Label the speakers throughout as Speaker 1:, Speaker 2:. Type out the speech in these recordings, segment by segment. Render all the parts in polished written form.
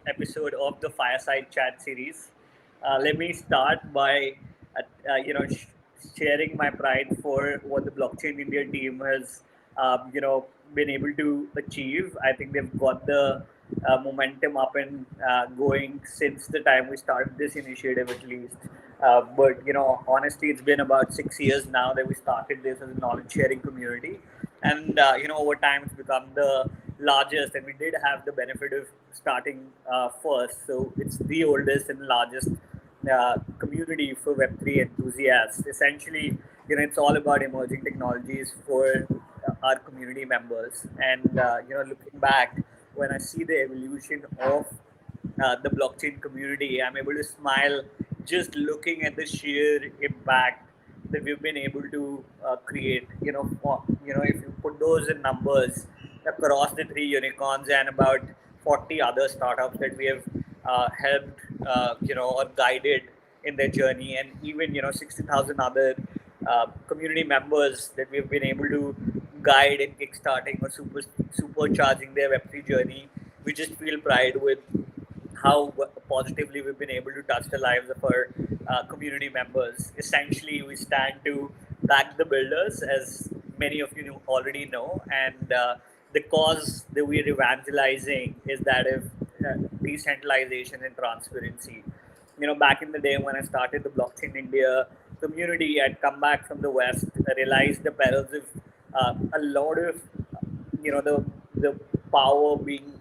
Speaker 1: episode of the Fireside Chat series. Let me start by, sharing my pride for what the Blockchain India team has, been able to achieve. I think they've got the momentum up and going since the time we started this initiative, at least. But honestly, it's been about 6 years now that we started this as a knowledge sharing community, and over time it's become the largest, and we did have the benefit of starting first, so it's the oldest and largest community for Web3 enthusiasts. Essentially, it's all about emerging technologies for our community members. And looking back, when I see the evolution of the blockchain community, I'm able to smile just looking at the sheer impact that we've been able to create. If you put those in numbers across the three unicorns and about 40 other startups that we have helped, or guided in their journey, and even 60,000 other community members that we've been able to guide in kickstarting or supercharging their Web3 journey. We just feel pride with how positively we've been able to touch the lives of our community members. Essentially, we stand to back the builders, as many of you already know, and the cause that we're evangelizing is that of decentralization and transparency. Back in the day when I started the Blockchain India community, I'd come back from the West. I realized the perils of a lot of, the power being,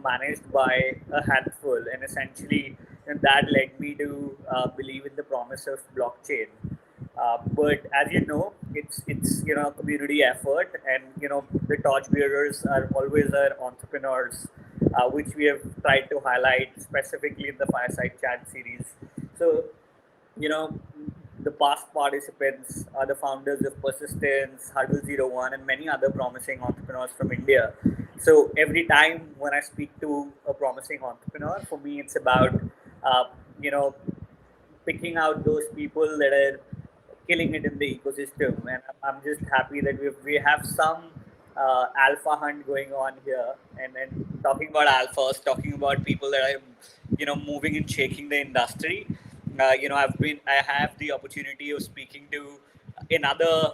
Speaker 1: managed by a handful, and essentially, that led me to believe in the promise of blockchain. But as you know, it's a community effort, and the torch bearers are always our entrepreneurs, which we have tried to highlight specifically in the Fireside Chat series. So, the past participants are the founders of Persistence, Huddle 01, and many other promising entrepreneurs from India. So every time when I speak to a promising entrepreneur, for me it's about uh, you know picking out those people that are killing it in the ecosystem, and I'm just happy that we have some alpha hunt going on here. And then talking about alphas, talking about people that are moving and shaking the industry. I have the opportunity of speaking to another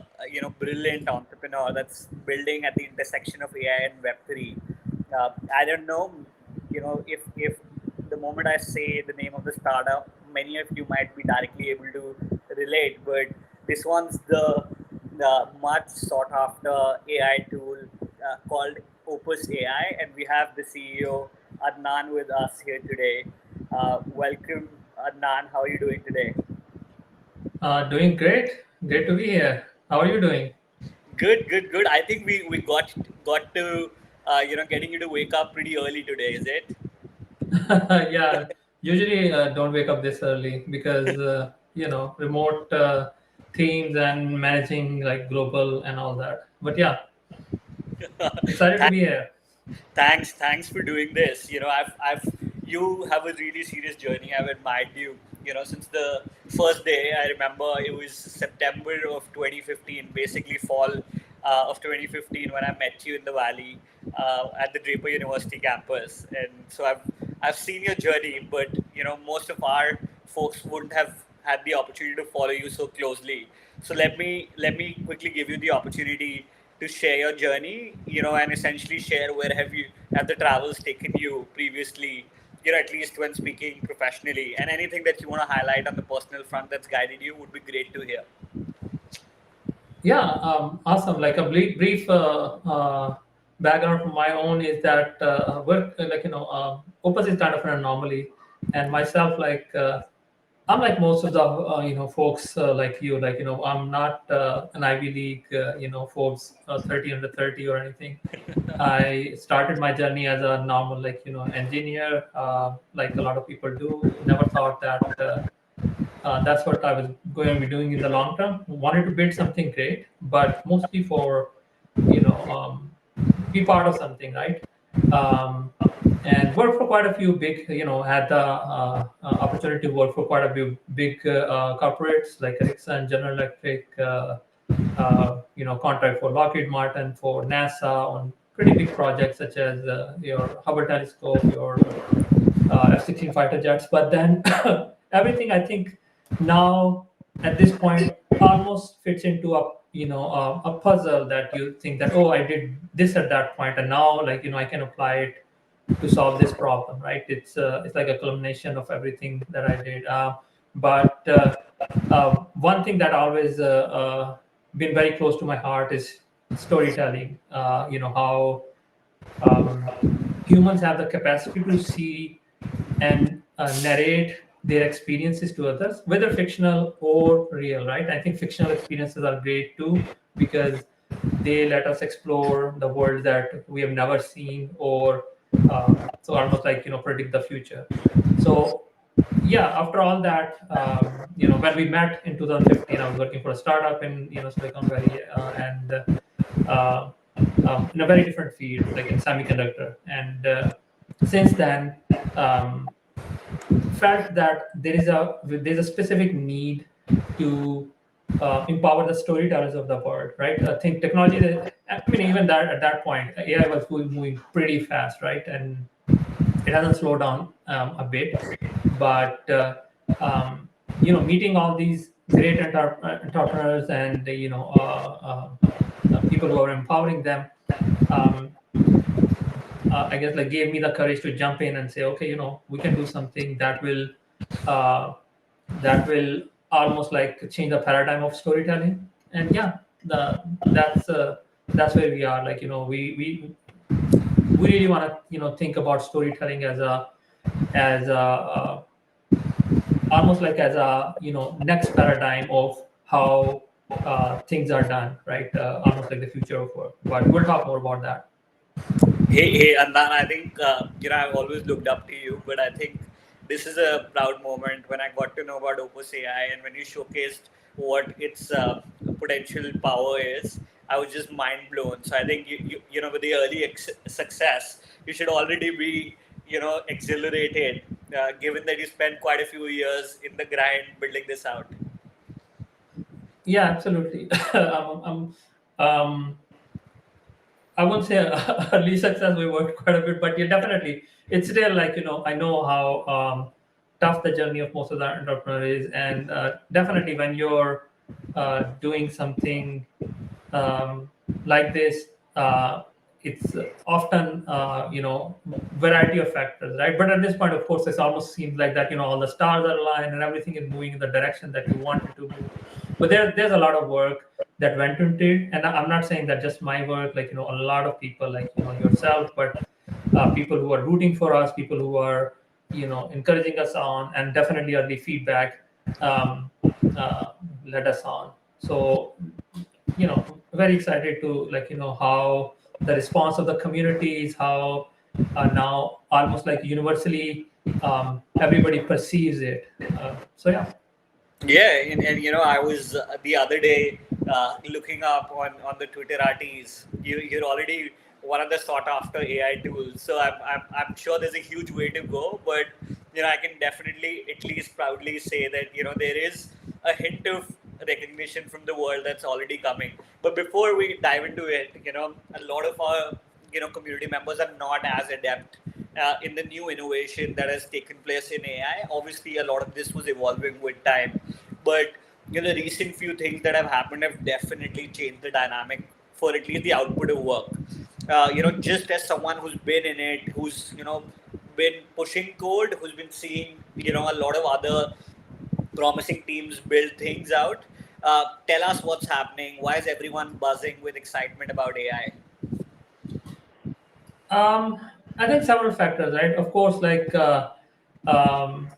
Speaker 1: brilliant entrepreneur that's building at the intersection of AI and Web3. I don't know, if the moment I say the name of the startup, many of you might be directly able to relate, but this one's the much sought after AI tool called Opus AI, and we have the CEO Adnan with us here today. Welcome, Adnan. How are you doing today?
Speaker 2: Doing great. Great to be here. How are you doing?
Speaker 1: Good, good, good. I think we got to getting you to wake up pretty early today. Is it?
Speaker 2: Yeah, usually don't wake up this early because remote themes and managing like global and all that. But yeah, excited to be here.
Speaker 1: Thanks for doing this. You have a really serious journey. I've admired you, since the first day. I remember it was September of 2015, basically fall of 2015, when I met you in the Valley at the Draper University campus. And so I've seen your journey, but most of our folks wouldn't have had the opportunity to follow you so closely. So let me quickly give you the opportunity to share your journey, and essentially share where have the travels taken you previously, at least when speaking professionally, and anything that you want to highlight on the personal front that's guided you would be great to hear.
Speaker 2: Yeah, awesome. Like a brief background from my own is that work Opus is kind of an anomaly, and myself I'm like most of the folks like you, I'm not an Ivy League folks 30 under 30 or anything. I started my journey as a normal engineer, like a lot of people do. Never thought that that's what I was going to be doing in the long term. Wanted to build something great, but mostly for you know um, be part of something, right? Um, and worked for quite a few big, had the opportunity to work for quite a few big corporates like Ericsson, General Electric, contract for Lockheed Martin, for NASA on pretty big projects such as your Hubble telescope, your F-16 fighter jets. But then everything I think now at this point almost fits into a a puzzle that you think that, oh, I did this at that point, and now I can apply it to solve this problem, right? It's like a culmination of everything that I did. But one thing that always been very close to my heart is storytelling. How um, humans have the capacity to see and narrate their experiences to others, whether fictional or real, right? I think fictional experiences are great too because they let us explore the world that we have never seen, or so almost predict the future. So yeah, after all that, when we met in 2015, I was working for a startup in Silicon Valley, and uh, in a very different field, like in semiconductor. And since then, um, felt that there's a specific need to empower the storytellers of the world, right? I think technology. I mean, even that at that point, AI was moving pretty fast, right? And it hasn't slowed down a bit, but meeting all these great entrepreneurs and people who are empowering them, um, I guess gave me the courage to jump in and say, okay, we can do something uh, that will almost change the paradigm of storytelling. And yeah, that's where we are. We really want to think about storytelling as a almost as a next paradigm of how things are done, right? Almost like the future of work. But we'll talk more about that.
Speaker 1: Hey, Andan, I think, I've always looked up to you, but I think this is a proud moment when I got to know about Opus AI and when you showcased what its potential power is. I was just mind blown. So I think, with the early success, you should already be, exhilarated, given that you spent quite a few years in the grind building this out.
Speaker 2: Yeah, absolutely. Um, I won't say early success. We worked quite a bit, but yeah, definitely, it's still I know how tough the journey of most of the entrepreneurs is, and definitely when you're doing something um, like this, it's often variety of factors, right? But at this point, of course, it almost seems like that all the stars are aligned and everything is moving in the direction that you want it to move. But there's a lot of work that went into it, and I'm not saying that just my work, a lot of people yourself, but people who are rooting for us, people who are encouraging us on, and definitely early feedback um, uh, led us on. So very excited to how the response of the community is, how now almost universally everybody perceives it. So yeah.
Speaker 1: Yeah, and I was the other day looking up on the Twitter RTs. You're already one of the sought after AI tools, so I'm sure there's a huge way to go. But I can definitely at least proudly say that there is a hint of recognition from the world that's already coming. But before we dive into it, a lot of our community members are not as adept in the new innovation that has taken place in AI. Obviously, a lot of this was evolving with time, but the recent few things that have happened have definitely changed the dynamic for at least the output of work. Just as someone who's been in it, who's been pushing code, who's been seeing a lot of other promising teams build things out. Tell us what's happening. Why is everyone buzzing with excitement about AI?
Speaker 2: um I think several factors, right? Of course, um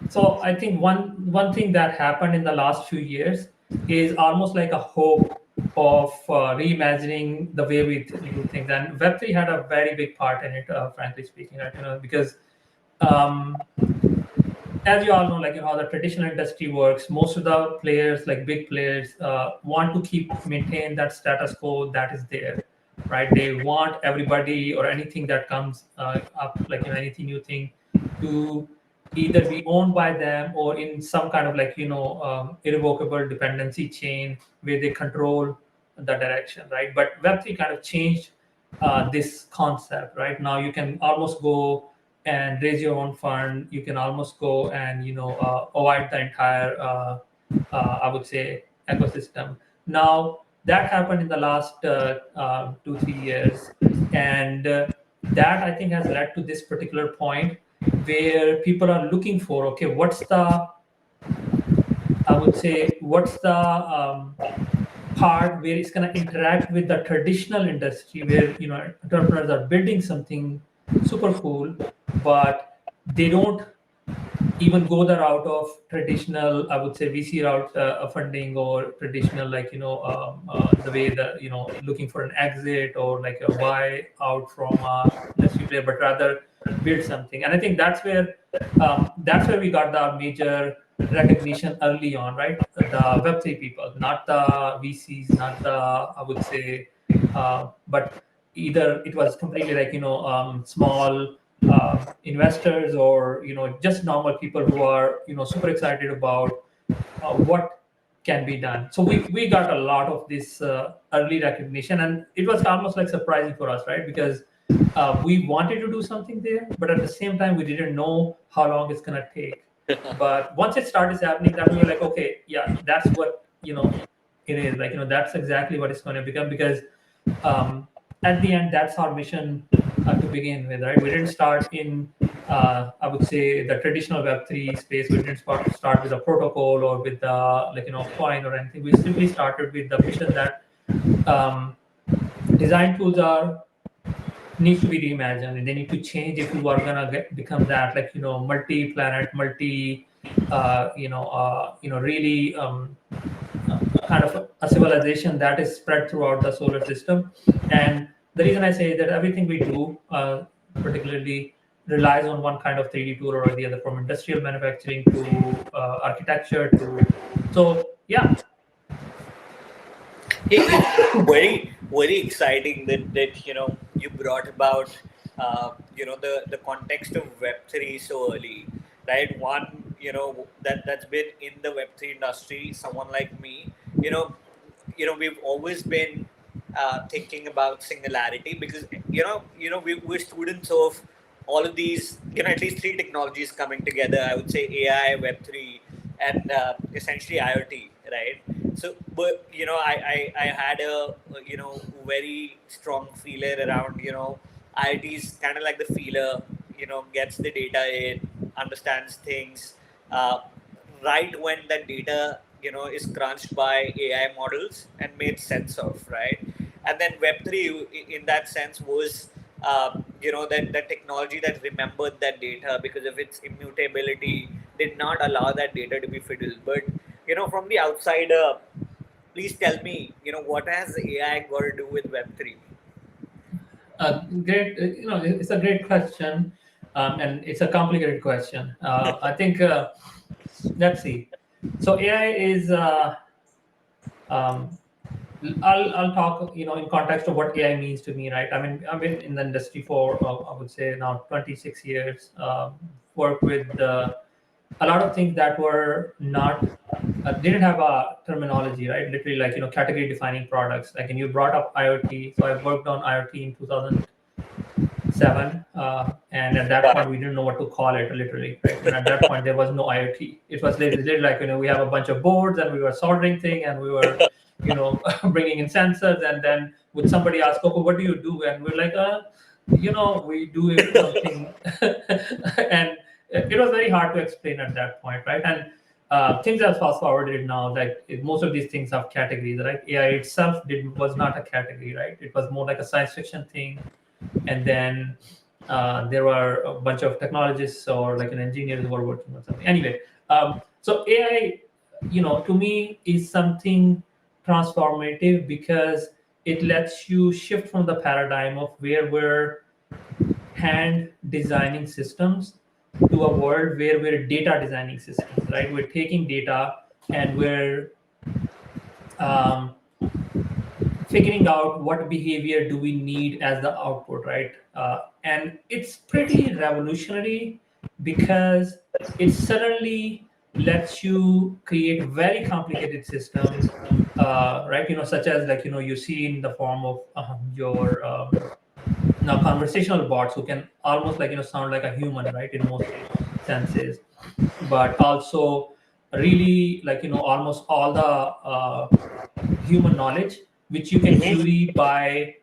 Speaker 2: so I think one thing that happened in the last few years is almost like a hope of reimagining the way we do things, and Web3 had a very big part in it, frankly speaking, right? Because um, as you all know, how the traditional industry works, most of the players, like big players, want to keep maintain that status quo that is there, right? They want everybody or anything that comes up, anything new thing, to either be owned by them or in some kind of irrevocable dependency chain where they control. the direction, right? But Web3 kind of changed this concept, right? Now you can almost go and raise your own fund. You can almost go and avoid the entire, I would say, ecosystem. Now that happened in the last 2 3 years, and that I think has led to this particular point where people are looking for, okay, what's the, I would say, what's the part where it's going to interact with the traditional industry, where entrepreneurs are building something super cool, but they don't even go the route of traditional, I would say, VC route of funding, or traditional, like the way that looking for an exit or like a buy out from a industry player, but rather build something. And I think that's where we got the major recognition early on, right? The Web3 people, not the VCs, not the, I would say, but either it was completely like small investors, or just normal people who are super excited about what can be done. So we got a lot of this early recognition, and it was almost like surprising for us, right? Because we wanted to do something there, but at the same time we didn't know how long it's going to take. But once it started happening, then we were like, okay, yeah, that's what it is, like that's exactly what it's going to become. Because at the end, that's our mission to begin with, right? We didn't start in, I would say, the traditional Web3 space. We didn't start with a protocol or with the coin or anything. We simply started with the mission that um, design tools are need to be reimagined, and they need to change if you are gonna become that, like multi-planet, multi, really kind of a civilization that is spread throughout the solar system. And the reason I say that everything we do, particularly, relies on one kind of 3D tool or the other, from industrial manufacturing to architecture to, so yeah.
Speaker 1: It's very very exciting that you brought about the context of Web3 so early, right? One, that's been in the Web3 industry. Someone like me, you know, we've always been thinking about singularity, because we're students of all of these, at least three technologies coming together. I would say AI, Web3, and essentially IoT, right? So, but I had a very strong feeler around IoT is kind of like the feeler, gets the data in, understands things. Right when that data is crunched by AI models and made sense of, right? And then Web3 in that sense was that technology that remembered that data because of its immutability, did not allow that data to be fiddled. But from the outsider, please tell me, what has AI got to do with Web3?
Speaker 2: Great, it's a great question, and it's a complicated question. I think, let's see. So AI is, um, I'll talk, in context of what AI means to me, right? I mean, I've been in the industry for, I would say now 26 years. Worked with a lot of things that were not, didn't have a terminology, right? Literally, like category defining products. Like, and you brought up IoT, so I worked on IoT in 2007, and at that point we didn't know what to call it, literally, right? And at that point there was no IoT. It was literally like we have a bunch of boards and we were soldering thing, and we were bringing in sensors, and then would somebody ask, okay, what do you do? And we're like, we do something. And it was very hard to explain at that point, right? And things are fast forwarded now. Like, most of these things have categories, right? AI itself was not a category, right? It was more like a science fiction thing. And then there were a bunch of technologists or like an engineers who were working on something. Anyway, so AI, to me, is something transformative, because it lets you shift from the paradigm of where we're hand designing systems to a world where we're data designing systems, right? We're taking data and we're um, figuring out what behavior do we need as the output, right? And it's pretty revolutionary, because it suddenly lets you create very complicated systems right? Such as like you see in the form of your now conversational bots who can almost like sound like a human, right, in most senses, but also really like almost all the human knowledge which you can
Speaker 1: Mm-hmm.
Speaker 2: query by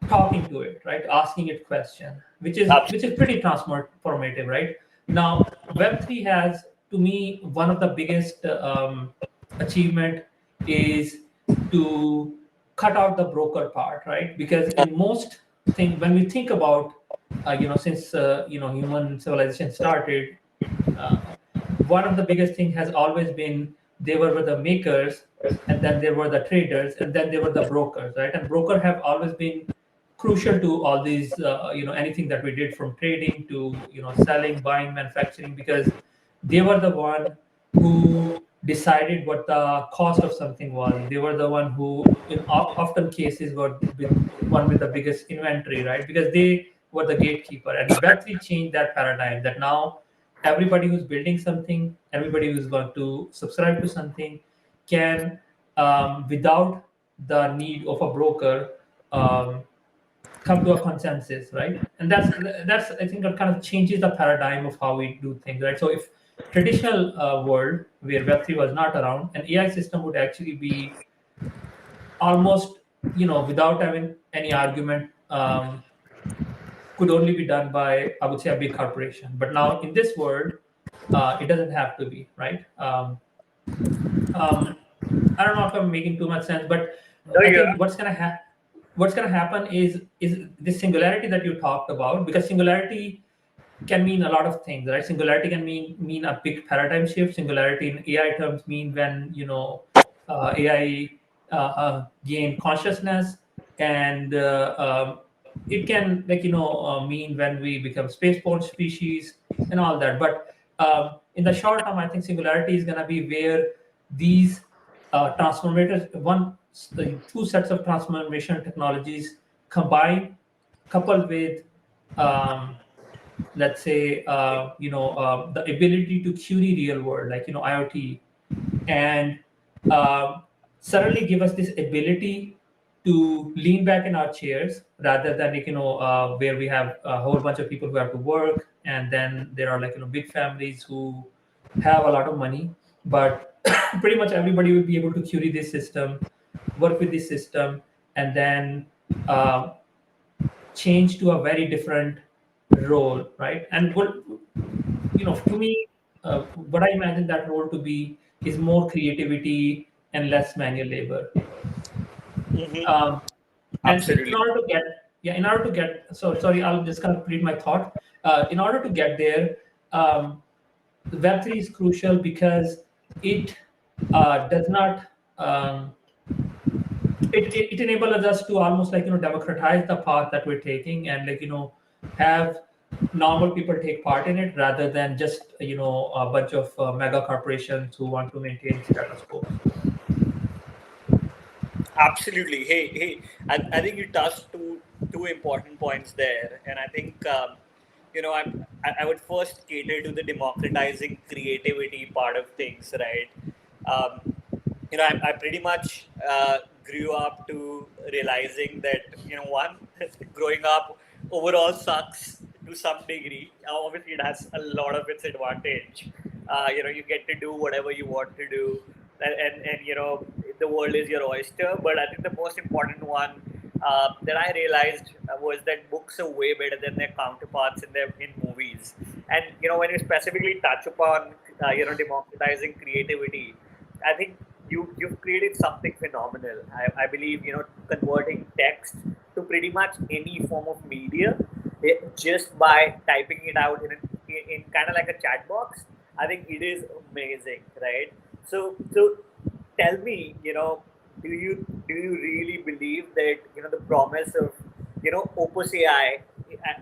Speaker 2: talking to it, right, asking it question, which is
Speaker 1: Absolutely.
Speaker 2: pretty transformative, right? Now Web3 has, to me, one of the biggest achievement is to cut out the broker part, right? Because in most thing, when we think about since human civilization started, uh, one of the biggest thing has always been they were the makers, and then there were the traders, and then there were the brokers, right? And broker have always been crucial to all these anything that we did, from trading to selling, buying, manufacturing, because they were the one who decided what the cost of something was. They were the one who in often cases were with one with the biggest inventory, right? Because they were the gatekeeper. And Web3 changed that paradigm, that now everybody who's building something, everybody who's going to subscribe to something can, without the need of a broker, um, come to a consensus, right? And that's I think that kind of changes the paradigm of how we do things, right? So if traditional world where Web3 was not around, an AI system would actually be almost without having any argument, could only be done by, I would say, a big corporation. But now in this world, it doesn't have to be, right? Um, I don't know if I'm making too much sense, but
Speaker 1: No,
Speaker 2: I
Speaker 1: yeah.
Speaker 2: think what's gonna happen is this singularity that you talked about, because singularity can mean a lot of things, right? Singularity can mean a big paradigm shift. Singularity in AI terms mean when AI gain consciousness, and it can like mean when we become spaceborne species and all that. But in the short term, I think singularity is gonna be where these transformators, two sets of transformation technologies combine, coupled with um, let's say the ability to query real world, like IoT, and um, suddenly give us this ability to lean back in our chairs, rather than like where we have a whole bunch of people who have to work, and then there are like big families who have a lot of money, but pretty much everybody will be able to query this system, work with this system, and then uh, change to a very different role, right? And what to me, what I imagine that role to be is more creativity and less manual labor.
Speaker 1: Mm-hmm.
Speaker 2: Um, and in
Speaker 1: Absolutely.
Speaker 2: order to get, yeah, in order to get, so sorry, I'll just kind of complete my thought. In order to get there, um, Web3 is crucial because it does not. It enables us to almost like democratize the path that we're taking, and like have normal people take part in it, rather than just a bunch of mega corporations who want to maintain status quo.
Speaker 1: Absolutely. Hey, I think you touched two important points there, and I think I would first cater to the democratizing creativity part of things, right? Um, I pretty much grew up to realizing that one, growing up overall sucks to some degree. Obviously, it has a lot of its advantage. You get to do whatever you want to do, and the world is your oyster. But I think the most important one that I realized was that books are way better than their counterparts in movies. And when you specifically touch upon democratizing creativity, I think you've created something phenomenal. I believe converting text to pretty much any form of media, just by typing it out in kind of like a chat box. I think it is amazing, right? So tell me, do you really believe that the promise of Opus AI?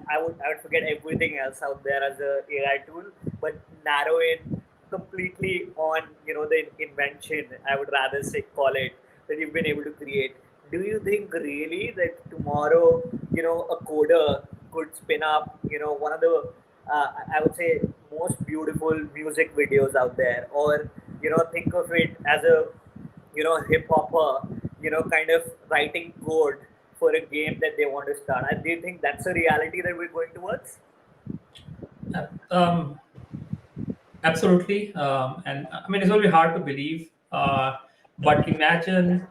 Speaker 1: I would forget everything else out there as a AI tool, but narrow in completely on the invention, I would rather say, call it, that you've been able to create. Do you think really that tomorrow a coder could spin up one of the I would say most beautiful music videos out there, or think of it as a hip hopper, kind of writing code for a game that they want to start. And do you think that's a reality that we're going towards?
Speaker 2: Uh, Um, Absolutely. And I mean, it's really hard to believe. But imagine,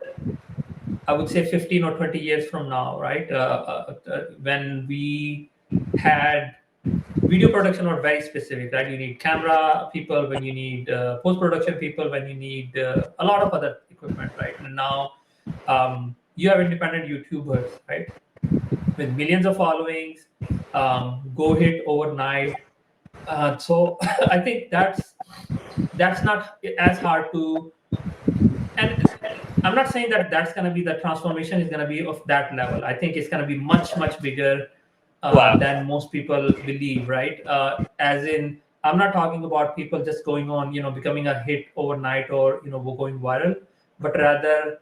Speaker 2: I would say 15 or 20 years from now, right? When we had video production are very specific, right? You need camera people, when you need post production people, when you need a lot of other equipment, right? And now you have independent YouTubers, right? With millions of followings, go hit overnight. So I think that's not as hard to. And I'm not saying that that's going to be the transformation is going to be of that level. I think it's going to be much bigger
Speaker 1: Wow.
Speaker 2: than most people believe, right? As in, I'm not talking about people just going on, becoming a hit overnight or going viral, but rather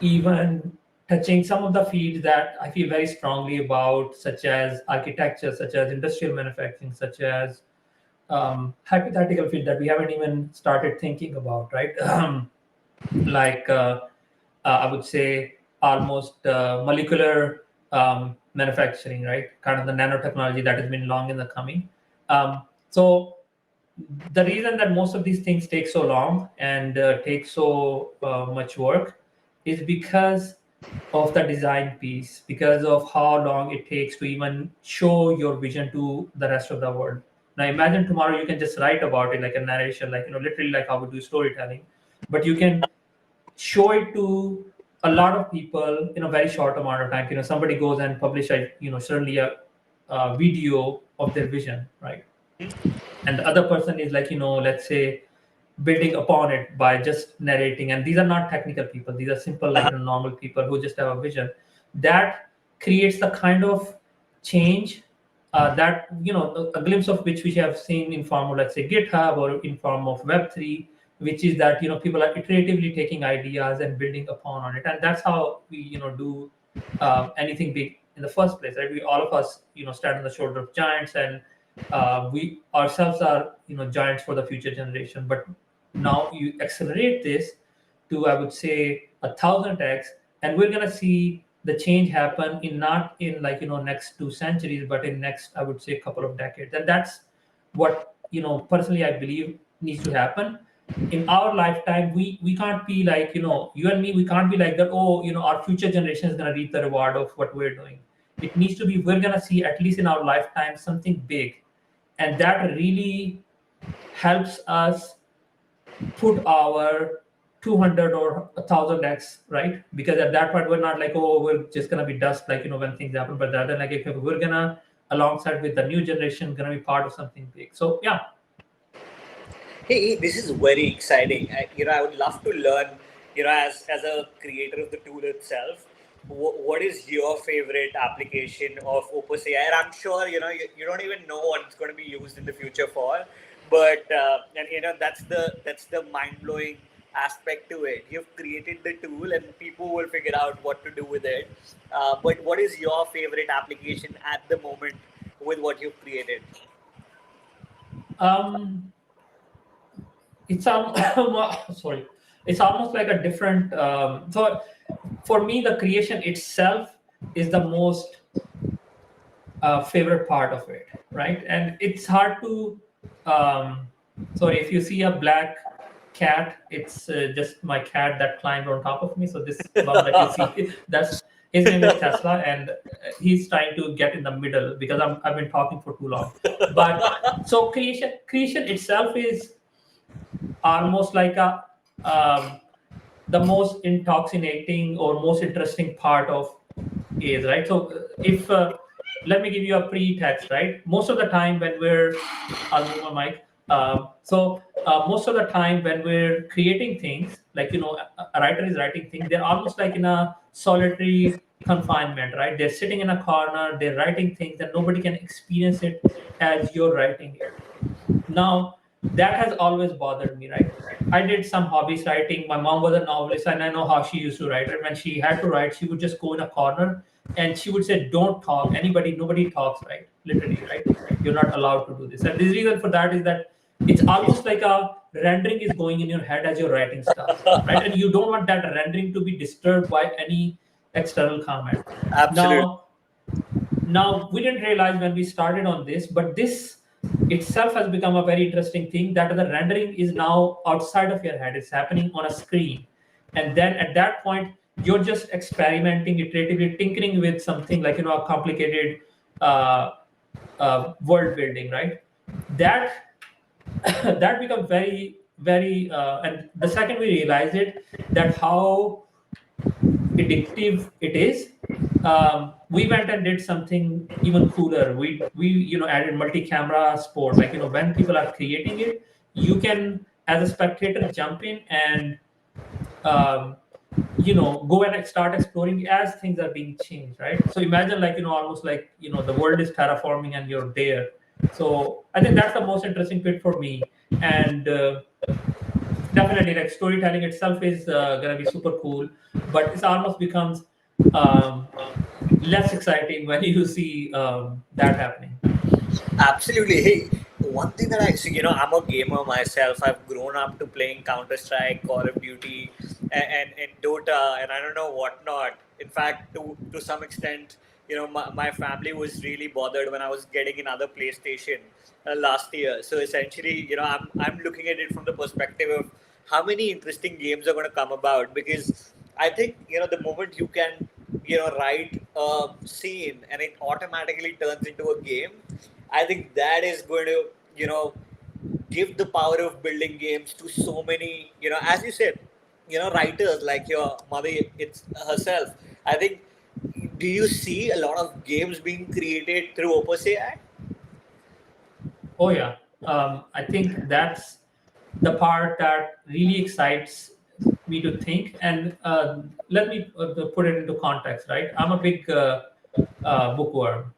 Speaker 2: even touching some of the fields that I feel very strongly about, such as architecture, such as industrial manufacturing, such as hypothetical field that we haven't even started thinking about, right? Like I would say almost molecular manufacturing, right? Kind of the nanotechnology that has been long in the coming. So the reason that most of these things take so long and take so much work is because of the design piece, because of how long it takes to even show your vision to the rest of the world. Now imagine tomorrow you can just write about it like a narration, like literally like how we do storytelling, but you can show it to a lot of people in a very short amount of time. Somebody goes and publish a certainly a video of their vision, right? And the other person is like let's say building upon it by just narrating. And these are not technical people, these are simple like normal people who just have a vision that creates the kind of change that a glimpse of which we have seen in form of, let's say, GitHub, or in form of Web3, which is that people are iteratively taking ideas and building upon on it. And that's how we do anything big in the first place, right? We all of us stand on the shoulder of giants, and we ourselves are giants for the future generation. But now you accelerate this to, I would say, 1,000x, and we're gonna see the change happen in not in like next 2 centuries, but in next, I would say, couple of decades. And that's what personally I believe needs to happen in our lifetime. We can't be like you and me. We can't be like that. Oh, our future generation is gonna reap the reward of what we're doing. It needs to be we're gonna see at least in our lifetime something big, and that really helps us put our 200 or 1,000x, right? Because at that point we're not like, oh, we're just gonna be dust, like when things happen, but rather like if we're gonna alongside with the new generation gonna be part of something big. So yeah.
Speaker 1: Hey, this is very exciting. I would love to learn, as a creator of the tool itself, what is your favorite application of Opus AI? And I'm sure, you don't even know what it's going to be used in the future for, but and that's the mind blowing aspect to it. You've created the tool, and people will figure out what to do with it. But what is your favorite application at the moment with what you've created?
Speaker 2: um it's sorry, it's almost like a different so for me the creation itself is the most favorite part of it, right? And it's hard to so if you see a black cat, it's just my cat that climbed on top of me. So this bum that you see, that's his name is Tesla, and he's trying to get in the middle because I've been talking for too long. But so creation itself is almost like a the most intoxicating or most interesting part of is, right? So if let me give you a pretext, right? Most of the time when we're, I'll move my mic. Most of the time when we're creating things, like a writer is writing things, they're almost like in a solitary confinement, right? They're sitting in a corner, they're writing things, and nobody can experience it as you're writing it. Now, that has always bothered me, right? I did some hobbies writing. My mom was a novelist, and I know how she used to write. And when she had to write, she would just go in a corner and she would say, "Don't talk. Nobody talks, right? Literally, right? You're not allowed to do this." And the reason for that is that it's almost like a rendering is going in your head as you're writing stuff, right? And you don't want that rendering to be disturbed by any external comment.
Speaker 1: Absolutely.
Speaker 2: Now, we didn't realize when we started on this, but this itself has become a very interesting thing, that the rendering is now outside of your head. It's happening on a screen. And then at that point, you're just experimenting, iteratively tinkering with something like, a complicated uh, world building, right? That that becomes very, very, and the second we realize it, that how addictive it is, we went and did something even cooler. We added multi-camera sport. Like, when people are creating it, you can, as a spectator, jump in and um, go and start exploring as things are being changed, right? So imagine, like, almost like, the world is terraforming and you're there. So I think that's the most interesting bit for me. And definitely, like, storytelling itself is gonna be super cool, but it almost becomes um, less exciting when you see that happening.
Speaker 1: Absolutely. Hey, one thing that I see, I'm a gamer myself. I've grown up to playing Counter Strike, Call of Duty, and Dota, and I don't know whatnot. In fact, to some extent, my family was really bothered when I was getting another PlayStation last year. So essentially, I'm looking at it from the perspective of how many interesting games are going to come about, because I think the moment you can write a scene and it automatically turns into a game, I think that is going to, give the power of building games to so many, as you said, writers like your mother, it's herself. I think, do you see a lot of games being created through Opus AI?
Speaker 2: Oh yeah, I think that's the part that really excites me to think. And let me put it into context, right? I'm a big bookworm.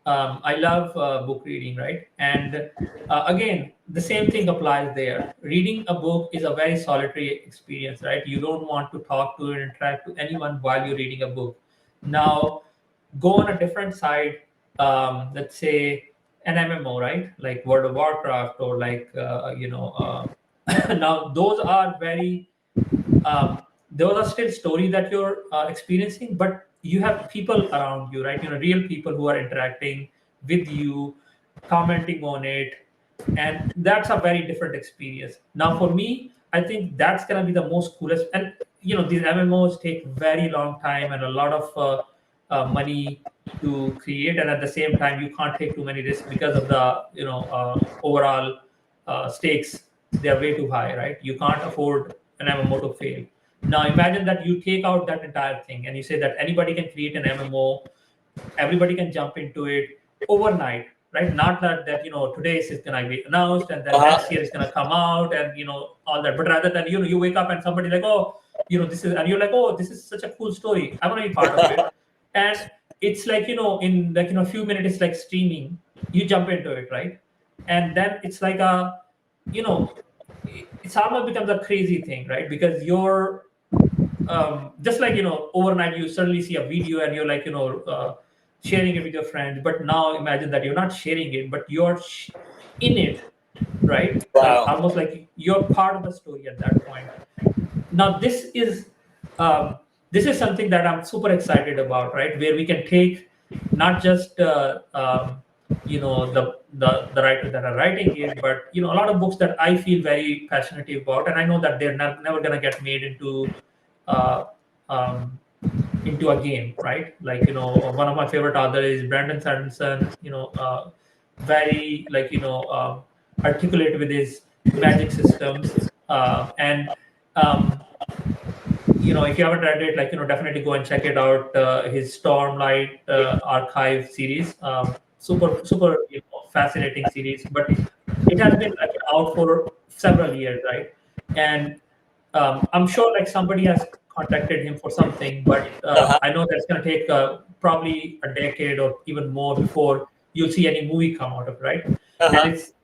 Speaker 2: I love book reading, right? And again, the same thing applies there. Reading a book is a very solitary experience, right? You don't want to talk to or interact to anyone while you're reading a book. Now, go on a different side, let's say an MMO, right? Like World of Warcraft, or like, now those are very those are still stories that you're experiencing, but you have people around you, right? Real people who are interacting with you, commenting on it, and that's a very different experience. Now, for me, I think that's gonna be the most coolest. And these MMOs take very long time and a lot of money to create, and at the same time, you can't take too many risks because of the overall stakes. They are way too high, right? You can't afford an MMO to fail. Now imagine that you take out that entire thing and you say that anybody can create an MMO, everybody can jump into it overnight, right? Not that today is gonna be announced and then next year is gonna come out, and all that, but rather than you wake up and somebody like, oh, this is, and you're like, oh, this is such a cool story, I want to be part of it. And it's like, in like, a few minutes, it's like streaming, you jump into it, right? And then it's like a, you know it's almost becomes a crazy thing, right? Because you're just like, overnight you suddenly see a video and you're like, sharing it with your friends. But now imagine that you're not sharing it, but you're in it, right?
Speaker 1: Wow.
Speaker 2: Almost like you're part of the story at that point. Now um, this is something that I'm super excited about, right? Where we can take not just the writers that are writing it, but a lot of books that I feel very passionate about, and I know that they're never gonna get made uh, um, into a game, right? Like, one of my favorite authors is Brandon Sanderson. Very, like, articulate with his magic systems, and um, if you haven't read it, like, definitely go and check it out. His Stormlight Archive series, super, fascinating series. But it has been, like, out for several years, right? And I'm sure, like, somebody has contacted him for something, but
Speaker 1: Uh-huh.
Speaker 2: I know that's going to take probably a decade or even more before you'll see any movie come out of it, right? And
Speaker 1: Uh-huh.
Speaker 2: it's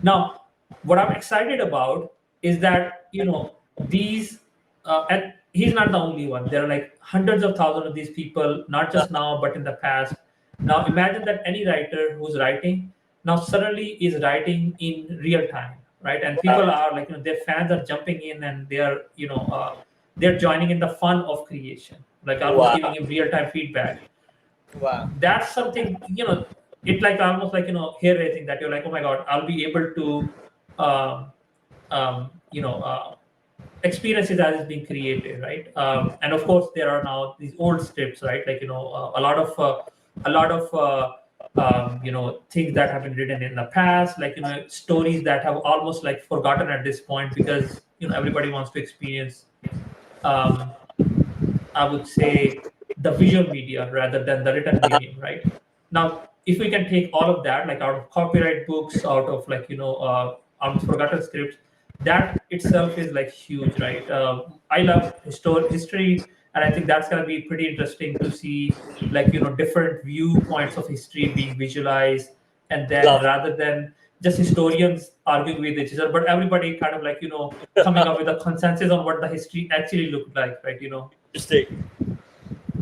Speaker 2: now, what I'm excited about is that, these, and he's not the only one. There are like hundreds of thousands of these people, not just now, but in the past. Now, imagine that any writer who's writing, now suddenly is writing in real time, right? And people
Speaker 1: Wow.
Speaker 2: are like, their fans are jumping in, and they are, they're joining in the fun of creation, like almost giving
Speaker 1: Wow.
Speaker 2: him real time feedback.
Speaker 1: Wow.
Speaker 2: That's something, it like almost like, hair raising, that you're like, oh my god, I'll be able to um, um, you know uh, experiences as it's being created, right? And of course there are now these old scripts, right? Like, a lot of things that have been written in the past, like, stories that have almost like forgotten at this point, because everybody wants to experience, um, I would say, the visual media rather than the written medium, right? Now, if we can take all of that, like out of copyright books, out of like, almost forgotten scripts, that itself is like huge, right? I love history, and I think that's gonna be pretty interesting to see, like, different viewpoints of history being visualized, and then
Speaker 1: Love.
Speaker 2: rather than just historians arguing with each other, but everybody kind of like, coming up with a consensus on what the history actually looked like, right?
Speaker 1: Interesting.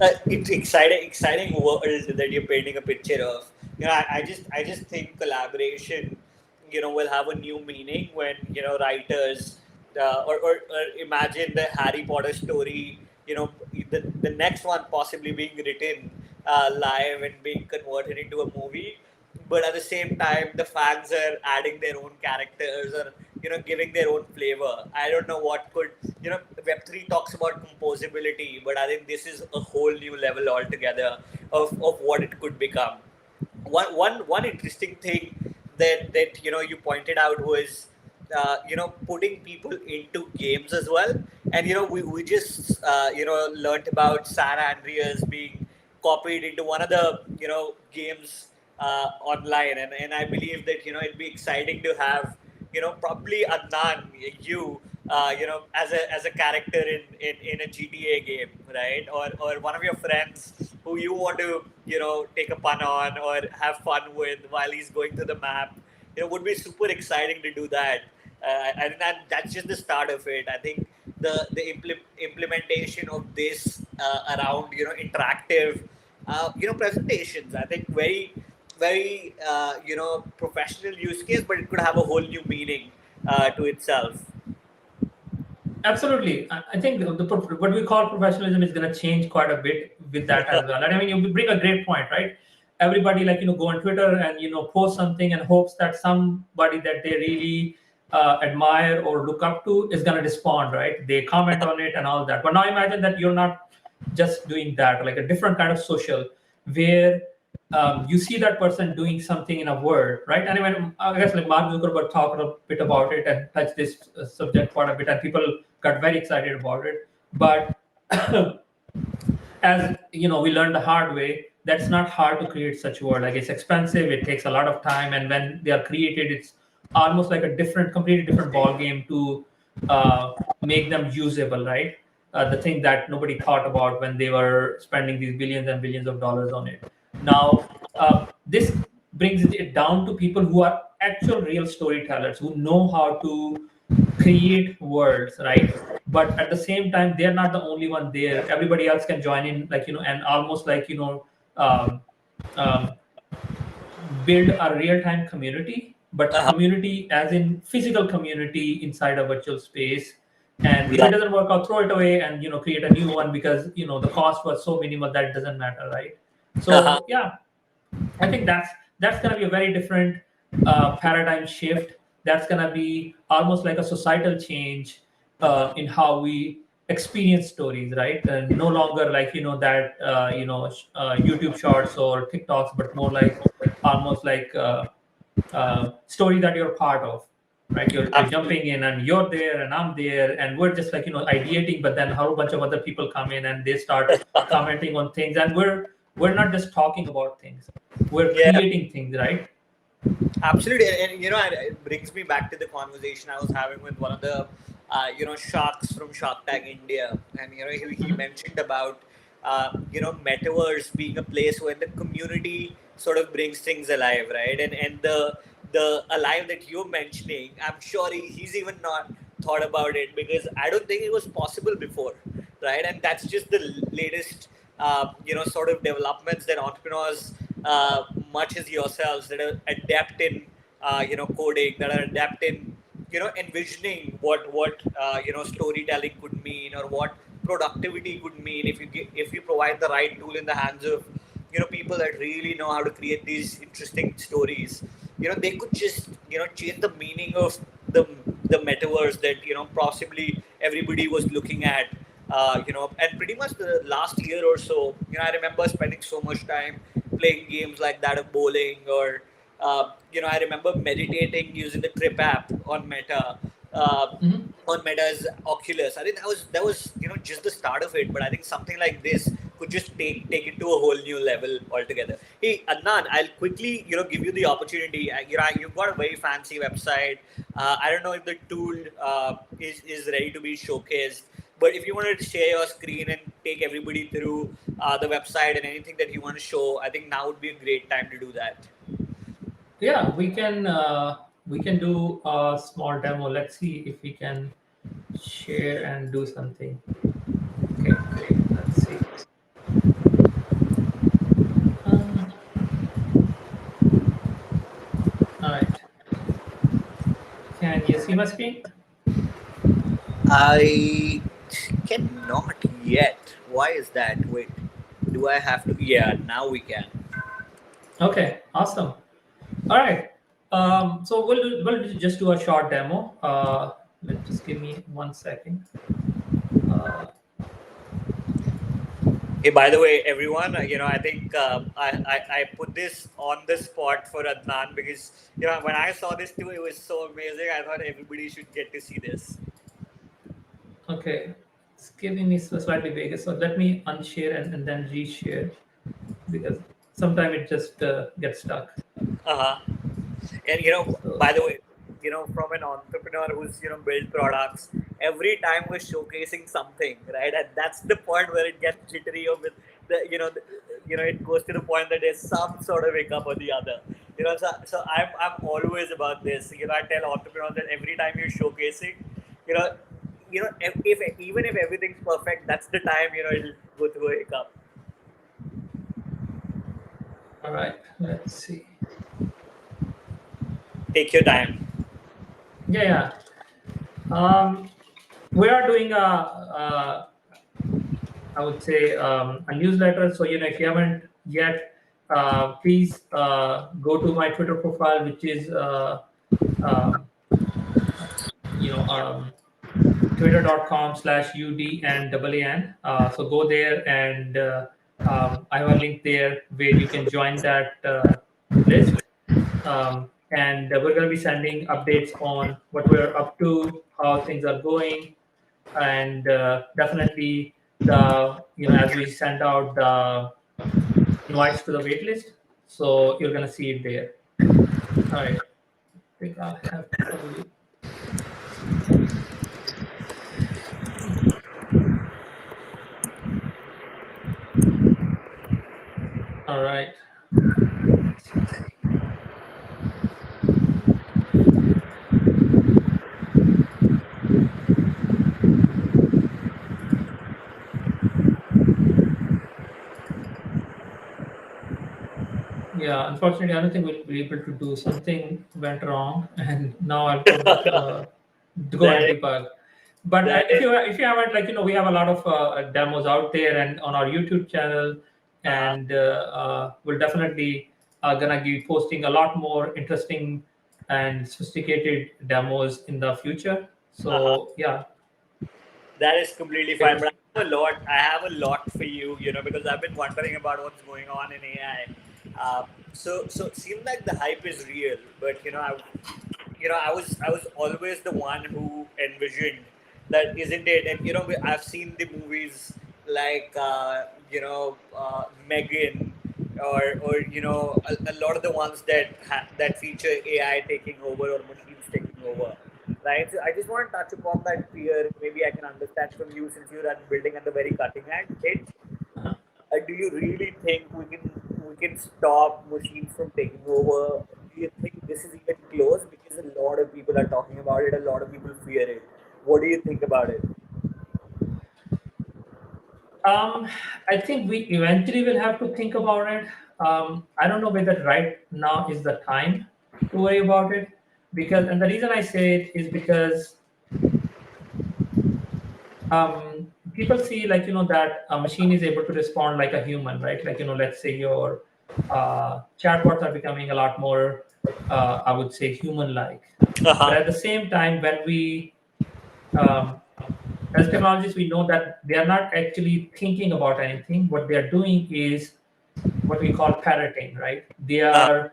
Speaker 1: It's exciting world that you're painting a picture of. I just think collaboration, will have a new meaning when writers, or imagine the Harry Potter story, the next one possibly being written live and being converted into a movie, but at the same time the fans are adding their own characters, or giving their own flavor. I don't know what could, Web3 talks about composability, but I think this is a whole new level altogether of what it could become. One interesting thing that you pointed out was putting people into games as well. And we just learned about San Andreas being copied into one of the games online. And I believe that it'd be exciting to have probably Adnan, you as a character in a GTA game, right? Or one of your friends who you want to take a pun on or have fun with while he's going through the map. Would be super exciting to do that. And that's just the start of it. I think the implementation of this around interactive presentations. I think very professional use case, but it could have a whole new meaning to itself.
Speaker 2: Absolutely. I think what we call professionalism is going to change quite a bit with that as well. And I mean, you bring a great point, right? Everybody, like, go on Twitter and, post something and hopes that somebody that they really admire or look up to is going to respond, right? They comment on it and all that. But now imagine that you're not just doing that, like a different kind of social, where you see that person doing something in a word, right? And even I guess like Mark Zuckerberg talked a bit about it and touched this subject quite a bit, and people got very excited about it. But as we learned the hard way, that's not hard to create such a word. Like, it's expensive, it takes a lot of time, and when they are created, it's almost like a completely different ball game to make them usable, right? The thing that nobody thought about when they were spending these billions and billions of dollars on it. Now, this brings it down to people who are actual real storytellers, who know how to create worlds, right? But at the same time, they're not the only one there. Everybody else can join in, like, and almost like, um, um, build a real-time community, but
Speaker 1: Uh-huh.
Speaker 2: community as in physical community inside a virtual space. And if it
Speaker 1: Love.
Speaker 2: doesn't work out, throw it away and create a new one, because the cost was so minimal that it doesn't matter, right?
Speaker 1: Uh-huh.
Speaker 2: So yeah, I think that's going to be a very different paradigm shift. That's going to be almost like a societal change in how we experience stories, right? And no longer like that YouTube Shorts or TikToks, but more like almost like story that you're part of, right? You're
Speaker 1: Absolutely.
Speaker 2: jumping in, and you're there and I'm there, and we're just like ideating, but then a whole bunch of other people come in and they start commenting on things, and we're not just talking about things, we're
Speaker 1: Yeah.
Speaker 2: creating things, right?
Speaker 1: Absolutely, and it brings me back to the conversation I was having with one of the sharks from Shark Tank India, and he
Speaker 2: Mhm.
Speaker 1: mentioned about metaverse being a place where the community sort of brings things alive, right? And the alive that you're mentioning, I'm sure he's even not thought about it, because I don't think it was possible before, right? And that's just the latest sort of developments that entrepreneurs much as yourselves that are adept in coding, that are adept in envisioning what storytelling could mean, or what productivity could mean, if you provide the right tool in the hands of people that really know how to create these interesting stories. They could just change the meaning of the the metaverse that possibly everybody was looking at. And pretty much the last year or so, I remember spending so much time playing games like that of bowling, or I remember meditating using the Trip app on Meta. Uh,
Speaker 2: Mhm.
Speaker 1: on Meta's Oculus. I think that was just the start of it. But I think something like this could just take it to a whole new level altogether. Hey Adnan, I'll quickly give you the opportunity. You've got a very fancy website. I don't know if the tool is ready to be showcased. But if you wanted to share your screen and take everybody through the website and anything that you want to show, I think now would be a great time to do that.
Speaker 2: Yeah, we can do a small demo. Let's see if we can share and do something. Okay, let's see. Uh, all right. Can you see my screen?
Speaker 1: I cannot yet. Why is that? Wait, do I have to? Yeah, now we can.
Speaker 2: Okay, awesome. All right. So we'll just do a short demo. Let just give me 1 second. Uh,
Speaker 1: Hey, by the way, everyone, I think I put this on the spot for Adnan because, when I saw this too, it was so amazing. I thought everybody should get to see this.
Speaker 2: okay, it's giving me slightly bigger. So let me unshare and then reshare because sometimes it just gets stuck.
Speaker 1: Uh huh. And
Speaker 2: So
Speaker 1: by the way, from an entrepreneur who's built products, every time we're showcasing something, right? And that's the point where it gets jittery, or with it goes to the point that there's some sort of hiccup or the other. So I'm always about this. I tell entrepreneurs that every time you're showcasing, you know, if even if everything's perfect, that's the time it'll go through a hiccup.
Speaker 2: all right, let's see.
Speaker 1: Take your time.
Speaker 2: Yeah, yeah. We are doing I would say a newsletter. So if you haven't yet, please go to my Twitter profile, which is um, you know twitter.com/UDNAAN. So go there and I have a link there where you can join that list. And we're going to be sending updates on what we're up to, how things are going, and definitely the as we send out the invites to the waitlist, so you're going to see it there. All right, I think I'll have to probably. All right. Let's see. Yeah, unfortunately, I don't think we'll be able to do something went wrong, and now I'll put to go and
Speaker 1: That
Speaker 2: debug. But
Speaker 1: that is
Speaker 2: if you haven't, we have a lot of demos out there and on our YouTube channel,
Speaker 1: uh
Speaker 2: and we'll definitely gonna be posting a lot more interesting and sophisticated demos in the future.
Speaker 1: uh
Speaker 2: So yeah,
Speaker 1: That is completely fine,
Speaker 2: it,
Speaker 1: but I have a lot for you, because I've been wondering about what's going on in AI. So it seems like the hype is real, but I was always the one who envisioned that isn't it, and I've seen the movies like Megan, or a lot of the ones that feature AI taking over or machines taking over, right? So I just want to touch upon that fear. Maybe I can understand from you, since you're at building at the very cutting edge.
Speaker 2: uh,
Speaker 1: Do you really think we can stop machines from taking over? Do you think this is even close? Because a lot of people are talking about it. A lot of people fear it. What do you think about it?
Speaker 2: um, I think we eventually will have to think about it. I don't know whether right now is the time to worry about it, because, and the reason I say it is because people see, like, that a machine is able to respond like a human, right? Like, let's say your chatbots are becoming a lot more, I would say, human-like. But
Speaker 1: Uh-huh.
Speaker 2: at the same time, when we, um, as technologists, we know that they are not actually thinking about anything. What they are doing is what we call parroting, right?
Speaker 1: Uh,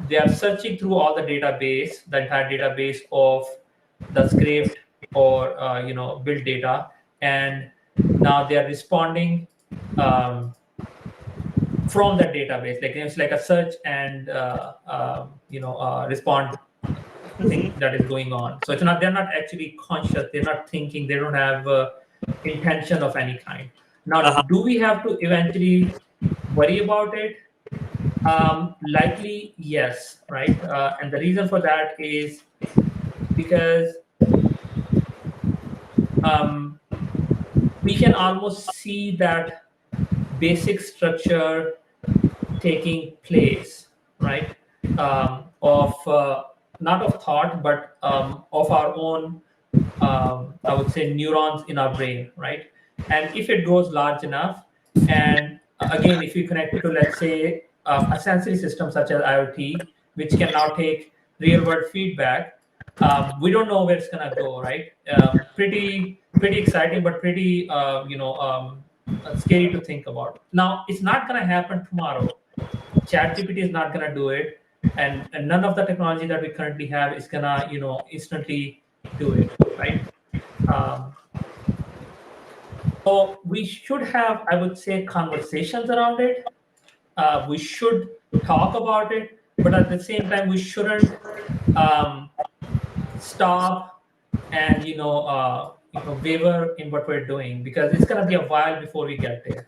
Speaker 2: They are searching through all the entire database of the scraped or built data, and now they are responding um, from that database. Like, it's like a search and respond thing that is going on. So they're not actually conscious. They're not thinking. They don't have intention of any kind. Now,
Speaker 1: uh-huh.
Speaker 2: do we have to eventually worry about it? Likely, yes, right? And the reason for that is because um, we can almost see that basic structure taking place, right? Of not of thought, but of our own, I would say, neurons in our brain, right? And if it grows large enough, and again, if you connect it to, let's say, a sensory system such as IoT, which can now take real world feedback, we don't know where it's gonna go, right? Pretty exciting, but pretty scary to think about. Now, it's not gonna happen tomorrow. ChatGPT is not gonna do it, and none of the technology that we currently have is gonna instantly do it, right? Um, so we should have, I would say, conversations around it. We should talk about it, but at the same time, we shouldn't um, stop and waver in what we're doing, because it's gonna be a while before we get there.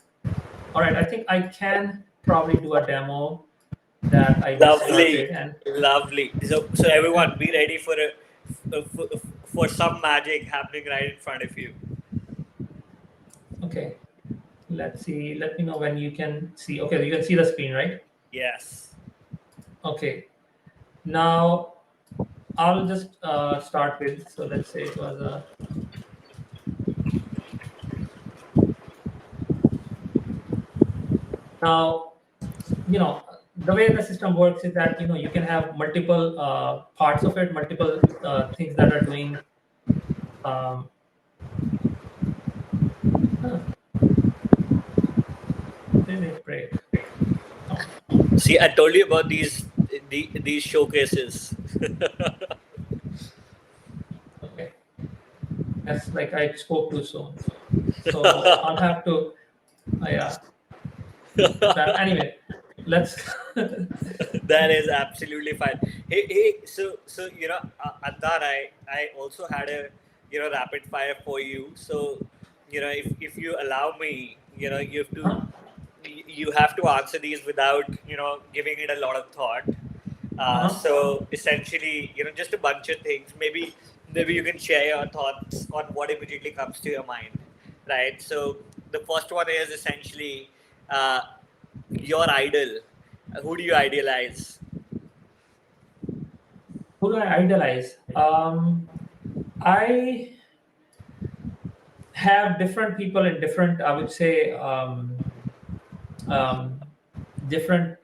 Speaker 2: All right, I think I can probably do a demo that I just
Speaker 1: Lovely,
Speaker 2: started, and
Speaker 1: lovely. So
Speaker 2: yeah,
Speaker 1: everyone, be ready for for some magic happening right in front of you.
Speaker 2: okay. Let's see. Let me know when you can see. Okay, you can see the screen, right?
Speaker 1: Yes.
Speaker 2: Okay. Now I'll just start with. So let's say it was a. Now, the way the system works is that you can have multiple parts of it, multiple things that are doing. Um, huh, did it break? No.
Speaker 1: See, I told you about these showcases.
Speaker 2: Okay. That's like I spoke too soon. So I'll have to. Yeah. That anyway. Let's.
Speaker 1: That is absolutely fine. Hey, so Adnan, I also had a rapid fire for you. So if you allow me,
Speaker 2: Huh?
Speaker 1: you have to answer these without giving it a lot of thought.
Speaker 2: Uh-huh.
Speaker 1: So essentially, just a bunch of things. Maybe you can share your thoughts on what immediately comes to your mind, right? So the first one is essentially uh, your idol. Who do you idealize?
Speaker 2: Who do I idolize? I have different people in different, I would say, um, different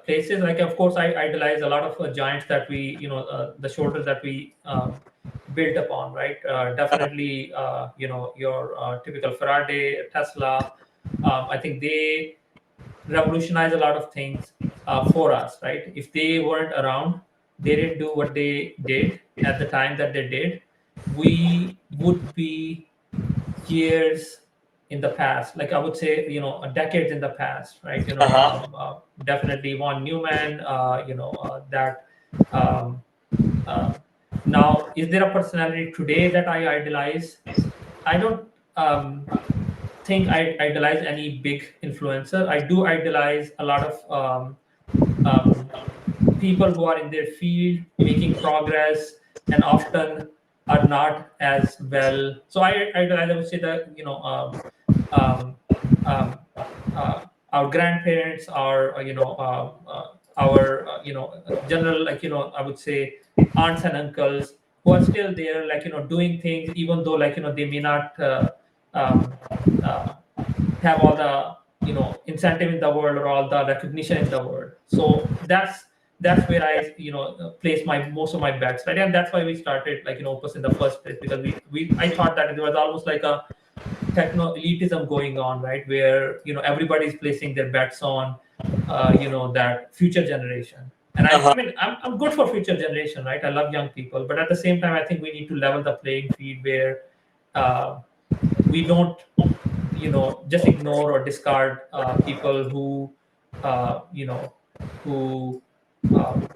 Speaker 2: places. Like, of course, I idolize a lot of giants that the shoulders that we built upon, right? Definitely, your typical Faraday, Tesla. I think they revolutionize a lot of things for us, right? If they weren't around, they didn't do what they did at the time that they did, we would be years in the past, like I would say, decades in the past, right?
Speaker 1: Uh huh.
Speaker 2: Definitely Von Neumann, that um, um, now, is there a personality today that I idolize? I don't think I idolize any big influencer. I do idolize a lot of um, people who are in their field making progress and often are not as well. So I would say that um, um, uh, our grandparents, our our general, I would say, aunts and uncles who are still there, doing things, even though they may not um, uh, have all the incentive in the world or all the recognition in the world. So that's where I place my most of my bets, right? And that's why we started Opus in the first place, because we I thought that it was almost like a techno elitism going on, right? Where everybody's placing their bets on that future generation. And I
Speaker 1: Uh-huh.
Speaker 2: mean, I'm good for future generation, right? I love young people, but at the same time, I think we need to level the playing field where uh, we don't just ignore or discard people who who um,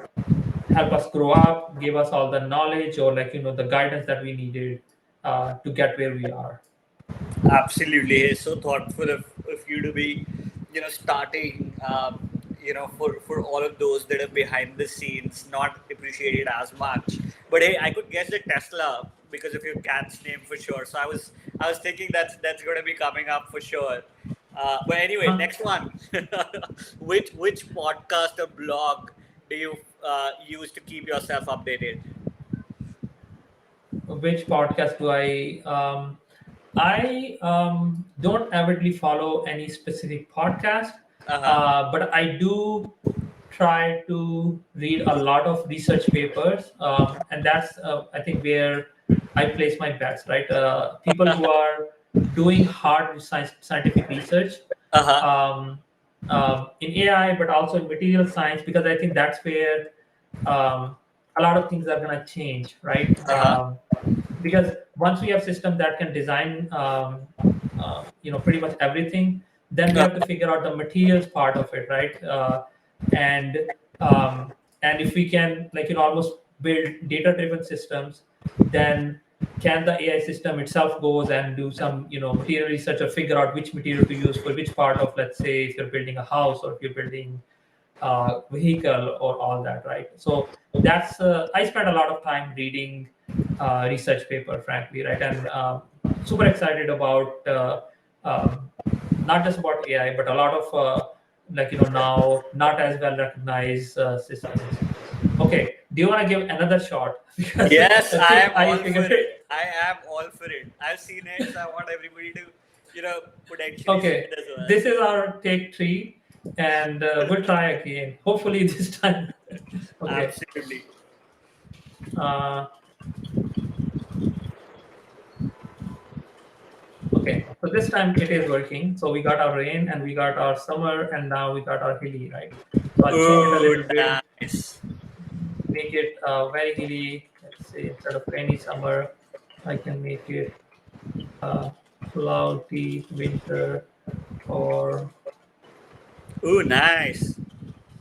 Speaker 2: help us grow up, give us all the knowledge, or the guidance that we needed to get where we are.
Speaker 1: Absolutely, it's so thoughtful of you to be, starting, for all of those that are behind the scenes, not appreciated as much. But hey, I could guess the Tesla because of your cat's name for sure. So I was thinking that's going to be coming up for sure. But anyway,
Speaker 2: Huh?
Speaker 1: next one. Which podcast or blog do you use to keep yourself updated?
Speaker 2: Which podcast do I don't avidly follow any specific podcast,
Speaker 1: Uh huh.
Speaker 2: but I do try to read a lot of research papers, and that's I think where I place my bets. Right, people who are doing hard scientific research
Speaker 1: Uh huh.
Speaker 2: um, in AI, but also in material science, because I think that's where um, a lot of things are going to change. Right.
Speaker 1: Uh huh.
Speaker 2: Because once we have systems that can design pretty much everything, then we have to figure out the materials part of it, right? And um, and if we can almost build data driven systems, then can the AI system itself goes and do some material research, or figure out which material to use for which part of, let's say, if you're building a house, or if you're building vehicle, or all that, right? So that's I spent a lot of time reading research paper, frankly, right? And super excited about um, not just about AI, but a lot of now not as well recognized systems. Okay, do you want to give another shot? Because
Speaker 1: Yes,
Speaker 2: I
Speaker 1: I
Speaker 2: think
Speaker 1: am
Speaker 2: I
Speaker 1: all for
Speaker 2: figured
Speaker 1: it.
Speaker 2: it.
Speaker 1: I am all for it. I've seen it, so I want everybody to, potentially see
Speaker 2: Okay,
Speaker 1: it as well.
Speaker 2: this is our take three, and we'll try again. Hopefully this time. Okay.
Speaker 1: Absolutely.
Speaker 2: Uh, Okay, so this time it is working. So we got our rain and we got our summer and now we got our hilly, right? So I'll change it a
Speaker 1: Oh,
Speaker 2: little bit,
Speaker 1: nice.
Speaker 2: make it very hilly. Let's say instead of rainy summer, I can make it uh, cloudy winter or
Speaker 1: Oh, nice.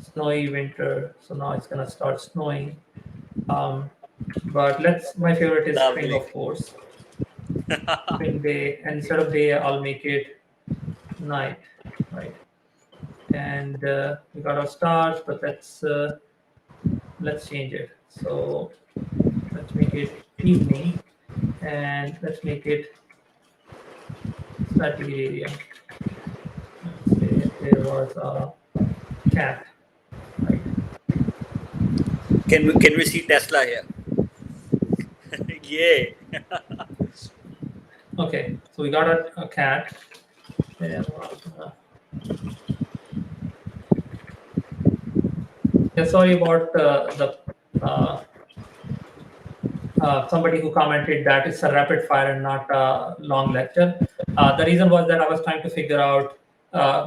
Speaker 2: snowy winter. So now it's gonna start snowing. Um, but my favorite is spring,
Speaker 1: Lovely.
Speaker 2: of course. Spring day, and instead of day, I'll make it night, right? And we got our stars, but let's change it. So let's make it evening, and let's make it study area. Let's say there was a cat, right?
Speaker 1: Can we see Tesla here? Yeah.
Speaker 2: Okay, so we got a cat. There was yeah, sorry about the somebody who commented that it's a rapid fire and not a long lecture. The reason was that I was trying to figure out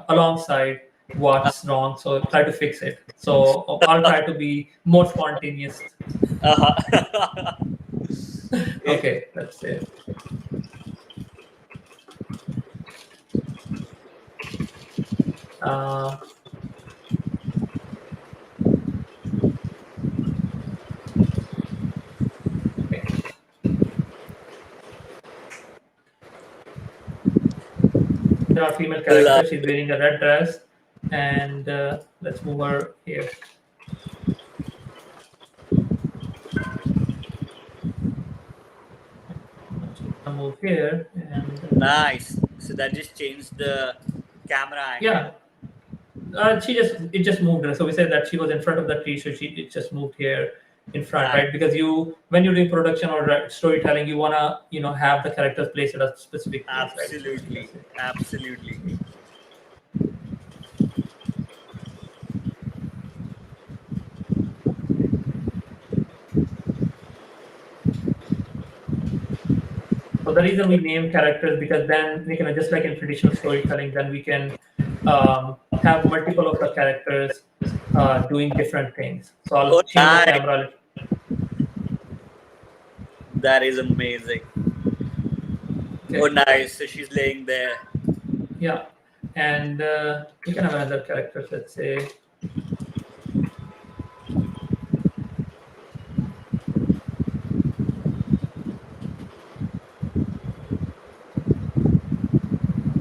Speaker 2: alongside what's wrong, so try to fix it. So I'll try to be more spontaneous.
Speaker 1: Uh-huh. Eh,
Speaker 2: Okay, that's it. Uh, okay, there are female characters. She's
Speaker 1: Lovely.
Speaker 2: wearing a red dress, and let's move her here. Now she's gonna move here, and
Speaker 1: Nice. So that just changed the camera
Speaker 2: yeah,
Speaker 1: angle.
Speaker 2: It just moved her. So we said that she was in front of the tree, so it just moved here in front,
Speaker 1: Right.
Speaker 2: right? Because when you're doing production or storytelling, you wanna have the characters placed at a specific place, right? So
Speaker 1: Absolutely.
Speaker 2: that's it.
Speaker 1: Absolutely.
Speaker 2: So the reason we name characters, because then we can, just like in traditional storytelling, then we can have multiple of the characters doing different things. So
Speaker 1: Oh,
Speaker 2: I'll change the
Speaker 1: nice.
Speaker 2: camera.
Speaker 1: That is amazing. Oh,
Speaker 2: Okay,
Speaker 1: nice. So she's laying there.
Speaker 2: yeah, and we can have another character. Let's say,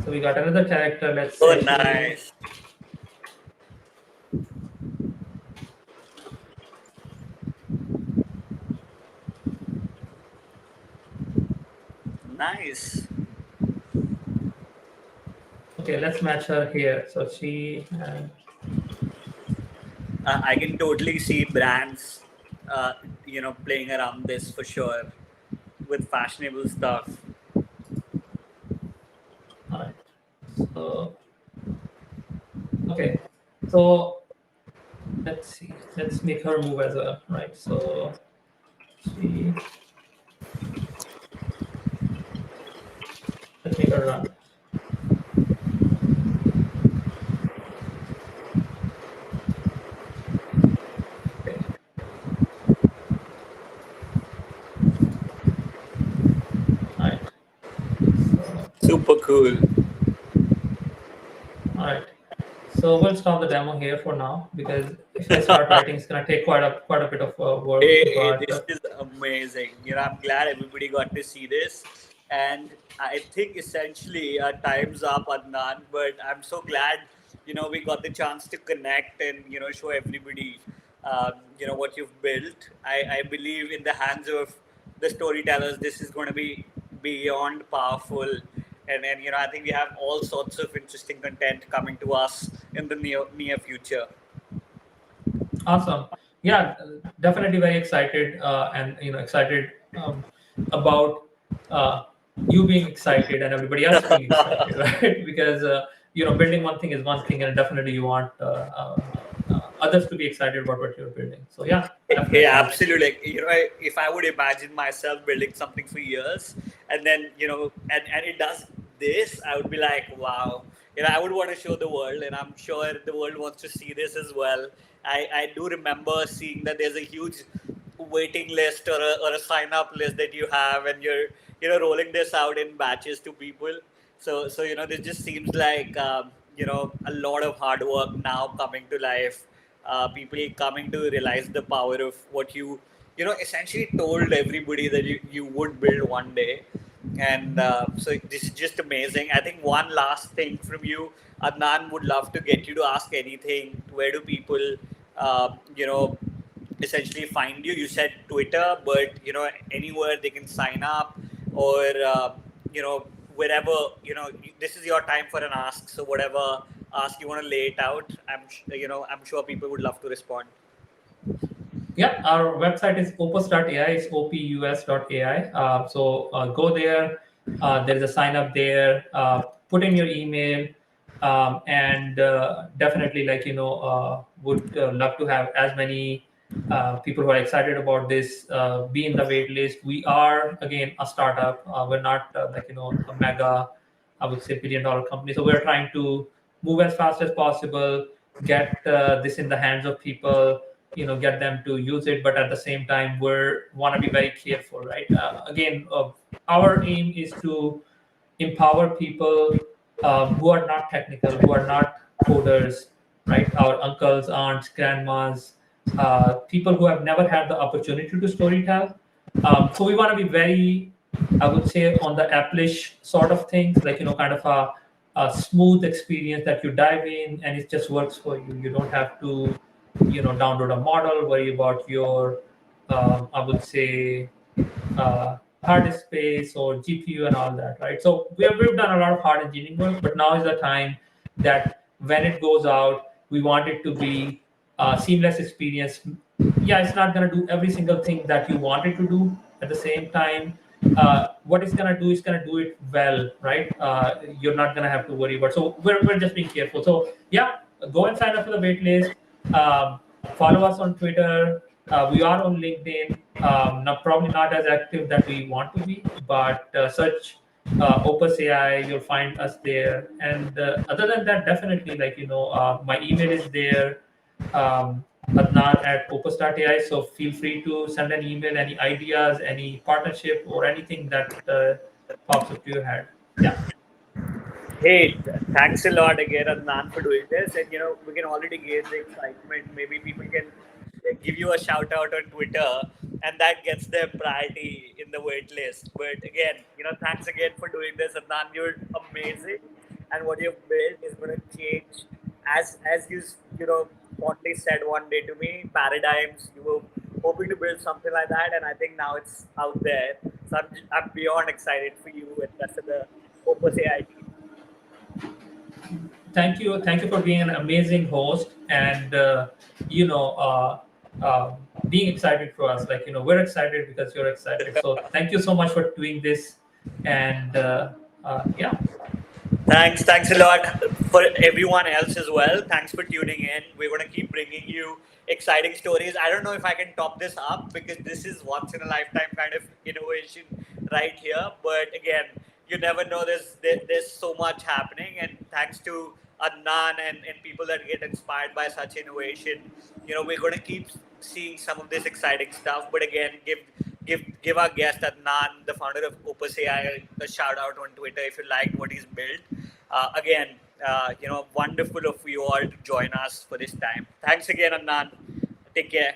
Speaker 2: so we got another character. Let's
Speaker 1: Oh,
Speaker 2: say she.
Speaker 1: nice. Nice.
Speaker 2: Okay, let's match her here. So she.
Speaker 1: I can totally see brands, playing around this for sure with fashionable stuff.
Speaker 2: All right. So okay, so let's see. Let's make her move as well, right? So she. Let's make her run. Okay. All right. So
Speaker 1: Super cool.
Speaker 2: all right. So we'll stop the demo here for now because if I start writing, it's gonna take quite a bit of work. But
Speaker 1: This is amazing. I'm glad everybody got to see this. And I think essentially our time's up, Adnan, but I'm so glad, we got the chance to connect and, show everybody, what you've built. I believe in the hands of the storytellers, this is going to be beyond powerful. And I think we have all sorts of interesting content coming to us in the near future.
Speaker 2: awesome. Yeah, definitely very excited and excited about uh, you being excited and everybody else being excited, right? Because building one thing is one thing, and definitely you want others to be excited about what you're building. So yeah,
Speaker 1: Yeah,
Speaker 2: definitely.
Speaker 1: absolutely. Like, if I would imagine myself building something for years and then, and it does this, I would be like, wow. I would want to show the world, and I'm sure the world wants to see this as well. I do remember seeing that there's a huge waiting list or a sign up list that you have, and you're, rolling this out in batches to people. So, this just seems like, a lot of hard work now coming to life, people coming to realize the power of what you essentially told everybody that you would build one day. And so this is just amazing. I think one last thing from you, Adnan, would love to get you to ask anything. Where do people, you know, essentially find you? You said Twitter, but anywhere they can sign up, or you know wherever, this is your time for an ask. So whatever ask you want to lay it out, I'm sure people would love to respond.
Speaker 2: Yeah, our website is opus.ai. It's opus.ai. So go there. There is a sign up there. Put in your email, and definitely, would love to have as many people who are excited about this be in the wait list. We are again a startup. We're not a mega, I would say, billion-dollar company. So we're trying to move as fast as possible, get this in the hands of people, get them to use it, but at the same time we're want to be very careful, right? Again, our aim is to empower people who are not technical, who are not coders, right? Our uncles, aunts, grandmas, people who have never had the opportunity to storytell. So we want to be very, I would say, on the Apple-ish sort of things, like kind of a smooth experience that you dive in and it just works for you. You don't have to, download a model, worry about your, I would say, hard disk space or GPU and all that, right? So we've done a lot of hard engineering work, but now is the time that when it goes out, We want it to be a seamless experience. Yeah, it's not going to do every single thing that you want it to do. At the same time, what it's going to do is going to do it well, right? You're not going to have to worry about. So we're just being careful. So yeah, go and sign up for the wait list. Um, Follow us on Twitter. We are on LinkedIn. Not, probably not as active that we want to be, but search Opus AI. You'll find us there. And other than that, definitely, like my email is there, Adnan at opus.ai. So feel free to send an email, any ideas, any partnership, or anything that pops up to your head. Yeah.
Speaker 1: Hey, thanks a lot again, Adnan, for doing this. And we can already gauge the excitement. Maybe people can give you a shout out on Twitter, and that gets them priority in the wait list. But again, thanks again for doing this, Adnan. You're amazing, and what you've built is going to change, as you fondly said one day to me, paradigms. You were hoping to build something like that, and I think now it's out there. So I'm beyond excited for you and the rest of the Opus AI team.
Speaker 2: Thank you for being an amazing host, and you know being excited for us. Like we're excited because you're excited. So thank you so much for doing this, and yeah.
Speaker 1: Thanks a lot for everyone else as well. Thanks for tuning in. We're going to keep bringing you exciting stories. I don't know if I can top this up because this is once in a lifetime kind of innovation right here. But again, you never know. There's so much happening, and thanks to Adnan and people that get inspired by such innovation, we're going to keep seeing some of this exciting stuff. But again, give our guest Adnan, the founder of Opus AI, a shout out on Twitter if you liked what he's built. Again, wonderful of you all to join us for this time. Thanks again, Adnan. Take care.